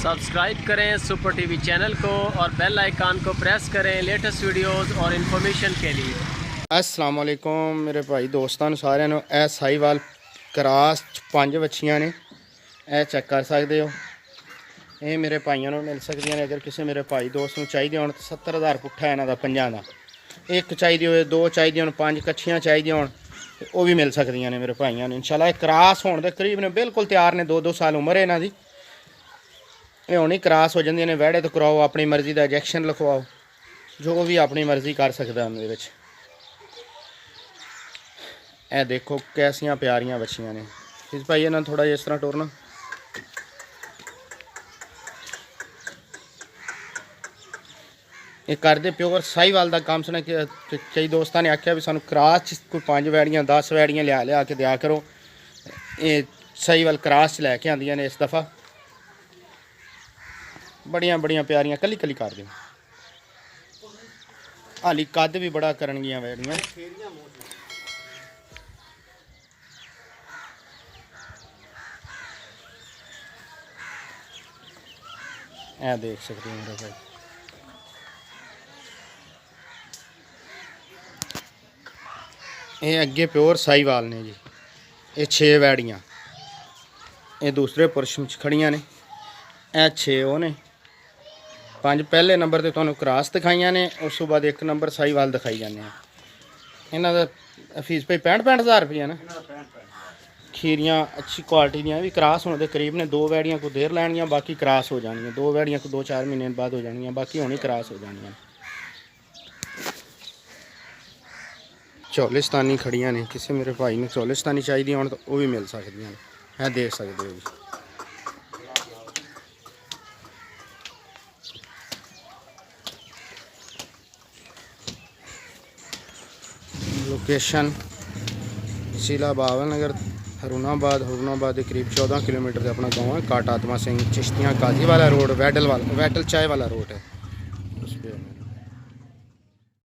Subscribe करें super TV channel को और बेल आइकान को प्रेस करें लेटेस्ट वीडियोस और इन्फॉर्मेशन के लिए। अस्सलाम वालेकुम मेरे भाई दोस्तों साਰਿਆਂ ਨੂੰ ਇਹ ਸਾਈਵਾਲ ਕਰਾਸ 5 ਵੱਛੀਆਂ ਨੇ ਇਹ ਚੈੱਕ ਕਰ ਸਕਦੇ ਹੋ। ਇਹ ਮੇਰੇ ਭਾਈਆਂ ਨੂੰ ਮਿਲ ਸਕਦੀਆਂ ਨੇ। ਅਗਰ ਕਿਸੇ ਮੇਰੇ ਭਾਈ ਦੋਸਤ ਨੂੰ ਚਾਹੀਦੇ ਹੋਣ ਤਾਂ 70000 ਪੁੱਠਾ ਇਹਨਾਂ ਦਾ ਪੰਜਾਂ ਦਾ। ਇੱਕ ਚਾਹੀਦੀ ਹੋਵੇ, ਦੋ ਚਾਹੀਦੀ ਹੋਣ, ਪੰਜ ਕੱਛੀਆਂ ਚਾਹੀਦੀਆਂ ਹੋਣ ਤੇ ਉਹ ਵੀ ਮਿਲ ਸਕਦੀਆਂ ਨੇ ਮੇਰੇ ਭਾਈਆਂ ਨੂੰ ਇਨਸ਼ਾਅੱਲਾ। ਇਹ ਕਰਾਸ ਹੋਣ ਦੇ ਕਰੀਬ ਨੇ, ਬਿਲਕੁਲ ਤਿਆਰ ਨੇ। 2-2 ਸਾਲ ਉਮਰ ਹੈ ਇਹਨਾਂ ਦੀ। ਇਹ ਹੁਣੀ ਕਰਾਸ ਹੋ ਜਾਂਦੀਆਂ ਨੇ। ਵਹਿੜੇ ਤੋਂ ਕਰਾਓ, ਆਪਣੀ ਮਰਜ਼ੀ ਦਾ ਇੰਜੈਕਸ਼ਨ ਲਿਖਵਾਓ, ਜੋ ਵੀ ਆਪਣੀ ਮਰਜ਼ੀ ਕਰ ਸਕਦਾ ਉਹਦੇ ਵਿੱਚ। ਇਹ ਦੇਖੋ ਕੈਸੀਆਂ ਪਿਆਰੀਆਂ ਬੱਚੀਆਂ ਨੇ। ਇਸ ਭਾਈ ਇਹਨਾਂ ਨੂੰ ਥੋੜਾ ਜਿਹਾ ਇਸ ਤਰ੍ਹਾਂ ਟੋਰਨਾ। ਇਹ ਕਰਦੇ ਪਿਓਰ ਸਾਈਵਾਲ ਦਾ ਕੰਮ ਸੁਣਾ ਕਿ ਕਈ ਦੋਸਤਾਂ ਨੇ ਆਖਿਆ ਵੀ ਸਾਨੂੰ ਕਰਾਸ 'ਚ ਕੋਈ 5 ਵੈੜੀਆਂ 10 ਵੈੜੀਆਂ ਲਿਆ ਕੇ ਦਿਆ ਕਰੋ। ਇਹ ਸਾਈਵਾਲ ਕਰਾਸ 'ਚ ਲੈ ਕੇ ਆਉਂਦੀਆਂ ਨੇ ਇਸ ਦਫਾ। ਬੜੀਆਂ ਪਿਆਰੀਆਂ ਕੱਲੀ ਕਰ ਦਿਓ। ਹਾਲੀ ਕੱਦ ਵੀ ਬੜਾ ਕਰਨਗੀਆਂ ਵੈੜੀਆਂ। ਇਹ ਦੇਖ ਸਕਦੇ ਹੋ ਮੇਰੇ ਭਾਈ। ਇਹ ਅੱਗੇ ਪਿਓਰ ਸਾਈਵਾਲ ਨੇ ਜੀ। ਇਹ 6 ਵੈੜੀਆਂ ਇਹ ਦੂਸਰੇ ਪੁਰਸ਼ ਵਿੱਚ ਖੜੀਆਂ ਨੇ। ਇਹ 6 ਉਹ ਨੇ। 5 ਪਹਿਲੇ ਨੰਬਰ ਤੇ ਤੁਹਾਨੂੰ ਕਰਾਸ ਦਿਖਾਈਆਂ ਨੇ, ਉਸ ਤੋਂ ਬਾਅਦ 1 ਨੰਬਰ ਸਾਈਵਾਲ ਦਿਖਾਈ ਜਾਂਦੇ ਆ। ਇਹਨਾਂ ਦਾ ਫੀਸ ਪਈ 65,000 ਰੁਪਏ ਨਾ। ਖੀਰੀਆਂ ਅੱਛੀ ਕੁਆਲਿਟੀ ਦੀਆਂ ਵੀ ਕਰਾਸ ਹੋਣ ਦੇ ਕਰੀਬ ਨੇ। 2 ਵੈੜੀਆਂ ਕੋ ਦੇਰ ਲੈਣੀਆਂ, ਬਾਕੀ ਕਰਾਸ ਹੋ ਜਾਣੀਆਂ। 2 ਵੈੜੀਆਂ ਕੋ 2-4 ਮਹੀਨੇ ਬਾਅਦ ਹੋ ਜਾਣੀਆਂ, ਬਾਕੀ ਹੋਣੀ ਕਰਾਸ ਹੋ ਜਾਣੀਆਂ। ਚੌਲਿਸਤਾਨੀ ਖੜੀਆਂ ਨੇ। ਕਿਸੇ ਮੇਰੇ ਭਾਈ ਨੂੰ ਚੌਲਿਸਤਾਨੀ ਚਾਹੀਦੀ ਹੋਣ ਤਾਂ ਉਹ ਵੀ ਮਿਲ ਸਕਦੀਆਂ ਨੇ। ਇਹ ਦੇਖ ਸਕਦੇ ਹੋ ਜੀ। ਲੋਕੇਸ਼ਨ ਜ਼ਿਲ੍ਹਾ ਬਾਵਲ ਨਗਰ, ਹਰੂਨਾਬਾਦ ਦੇ ਕਰੀਬ 14 ਕਿਲੋਮੀਟਰ ਤੇ ਆਪਣਾ गाँव है। काटा आत्मा सिंह चिश्तियाँ काजी वाला रोड, वैटल चाय वाला रोड है।